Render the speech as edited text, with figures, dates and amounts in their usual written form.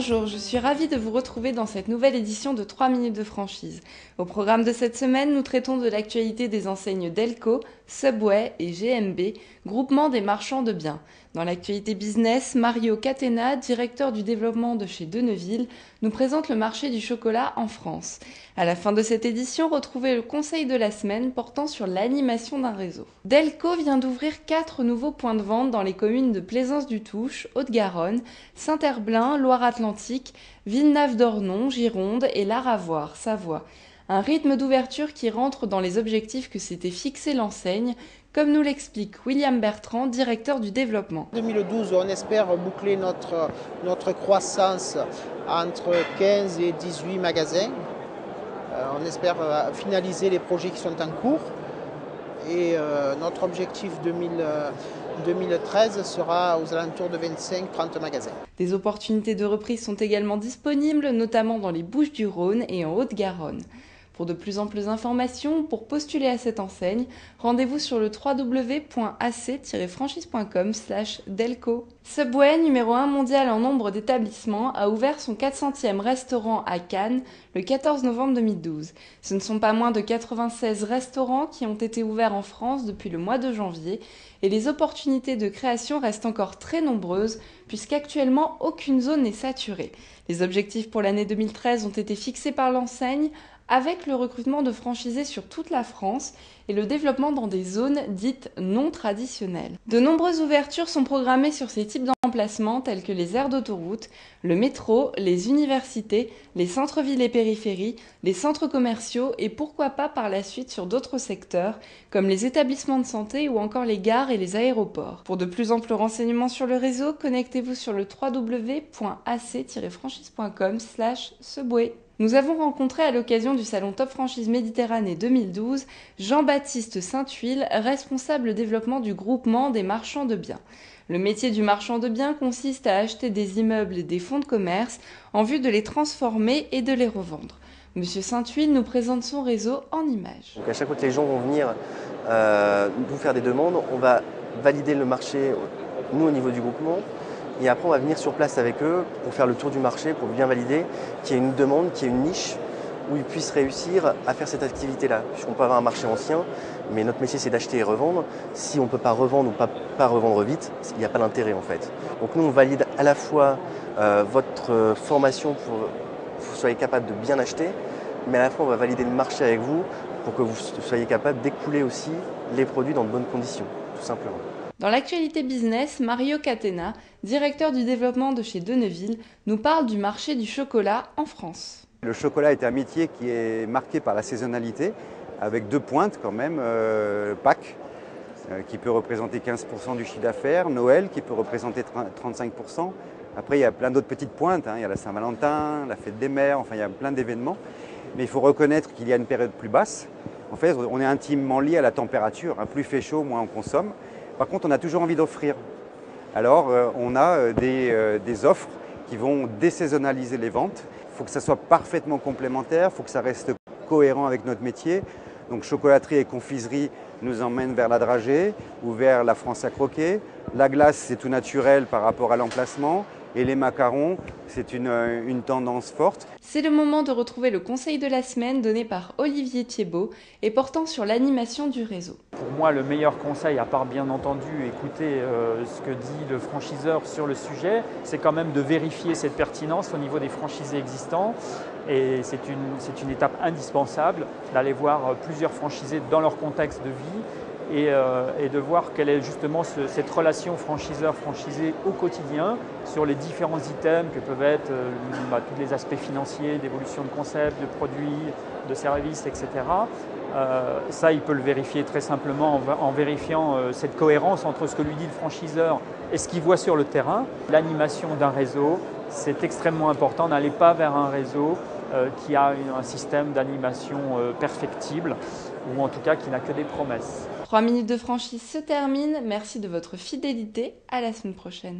Bonjour, je suis ravie de vous retrouver dans cette nouvelle édition de 3 minutes de franchise. Au programme de cette semaine, nous traitons de l'actualité des enseignes Delco, Subway et GMB, groupement des marchands de biens. Dans l'actualité business, Mario Catena, directeur du développement de chez Deneville, nous présente le marché du chocolat en France. À la fin de cette édition, retrouvez le conseil de la semaine portant sur l'animation d'un réseau. Delco vient d'ouvrir 4 nouveaux points de vente dans les communes de Plaisance-du-Touche, Haute-Garonne, Saint-Herblain, Loire-Atlantique, Villenave-d'Ornon, Gironde et Laravoir, Savoie. Un rythme d'ouverture qui rentre dans les objectifs que s'était fixé l'enseigne, comme nous l'explique William Bertrand, directeur du développement. En 2012, on espère boucler notre croissance entre 15 et 18 magasins. On espère finaliser les projets qui sont en cours. Et notre objectif 2013 sera aux alentours de 25-30 magasins. Des opportunités de reprise sont également disponibles, notamment dans les Bouches-du-Rhône et en Haute-Garonne. Pour de plus amples informations, pour postuler à cette enseigne, rendez-vous sur le www.ac-franchise.com/delco. Subway, numéro 1 mondial en nombre d'établissements, a ouvert son 400e restaurant à Cannes le 14 novembre 2012. Ce ne sont pas moins de 96 restaurants qui ont été ouverts en France depuis le mois de janvier et les opportunités de création restent encore très nombreuses puisqu'actuellement aucune zone n'est saturée. Les objectifs pour l'année 2013 ont été fixés par l'enseigne avec le recrutement de franchisés sur toute la France et le développement dans des zones dites non traditionnelles. De nombreuses ouvertures sont programmées sur ces types d'emplacements tels que les aires d'autoroute, le métro, les universités, les centres-villes et périphéries, les centres commerciaux et pourquoi pas par la suite sur d'autres secteurs comme les établissements de santé ou encore les gares et les aéroports. Pour de plus amples renseignements sur le réseau, connectez-vous sur le www.ac-franchise.com/Subway. Nous avons rencontré à l'occasion du salon Top Franchise Méditerranée 2012 Jean-Baptiste Saint-Huil, responsable développement du groupement des marchands de biens. Le métier du marchand de biens consiste à acheter des immeubles et des fonds de commerce en vue de les transformer et de les revendre. Monsieur Saint-Huil nous présente son réseau en images. Donc à chaque fois que les gens vont venir nous faire des demandes, on va valider le marché, nous au niveau du groupement. Et après, on va venir sur place avec eux pour faire le tour du marché, pour bien valider qu'il y ait une demande, qu'il y ait une niche où ils puissent réussir à faire cette activité-là. Puisqu'on peut avoir un marché ancien, mais notre métier, c'est d'acheter et revendre. Si on ne peut pas revendre ou pas revendre vite, il n'y a pas d'intérêt en fait. Donc nous, on valide à la fois votre formation pour que vous soyez capable de bien acheter, mais à la fois, on va valider le marché avec vous pour que vous soyez capable d'écouler aussi les produits dans de bonnes conditions, tout simplement. Dans l'actualité business, Mario Catena, directeur du développement de chez Deneville, nous parle du marché du chocolat en France. Le chocolat est un métier qui est marqué par la saisonnalité, avec 2 pointes quand même, Pâques, qui peut représenter 15% du chiffre d'affaires, Noël qui peut représenter 35%. Après, il y a plein d'autres petites pointes, il y a la Saint-Valentin, la fête des mères, enfin il y a plein d'événements. Mais il faut reconnaître qu'il y a une période plus basse. En fait, on est intimement lié à la température. Plus il fait chaud, moins on consomme. Par contre, on a toujours envie d'offrir. Alors, on a des offres qui vont désaisonnaliser les ventes. Il faut que ça soit parfaitement complémentaire, il faut que ça reste cohérent avec notre métier. Donc, chocolaterie et confiserie nous emmènent vers la dragée ou vers la France à croquer. La glace, c'est tout naturel par rapport à l'emplacement. Et les macarons, c'est une tendance forte. C'est le moment de retrouver le conseil de la semaine donné par Olivier Thiebaud et portant sur l'animation du réseau. Pour moi, le meilleur conseil, à part bien entendu écouter ce que dit le franchiseur sur le sujet, c'est quand même de vérifier cette pertinence au niveau des franchisés existants. Et c'est une étape indispensable d'aller voir plusieurs franchisés dans leur contexte de vie. Et de voir quelle est justement cette relation franchiseur-franchisé au quotidien sur les différents items que peuvent être tous les aspects financiers, d'évolution de concepts, de produits, de services, etc. Ça, il peut le vérifier très simplement en vérifiant cette cohérence entre ce que lui dit le franchiseur et ce qu'il voit sur le terrain. L'animation d'un réseau, c'est extrêmement important. N'allez pas vers un réseau qui a un système d'animation perfectible ou en tout cas qui n'a que des promesses. 3 minutes de franchise se terminent. Merci de votre fidélité. À la semaine prochaine.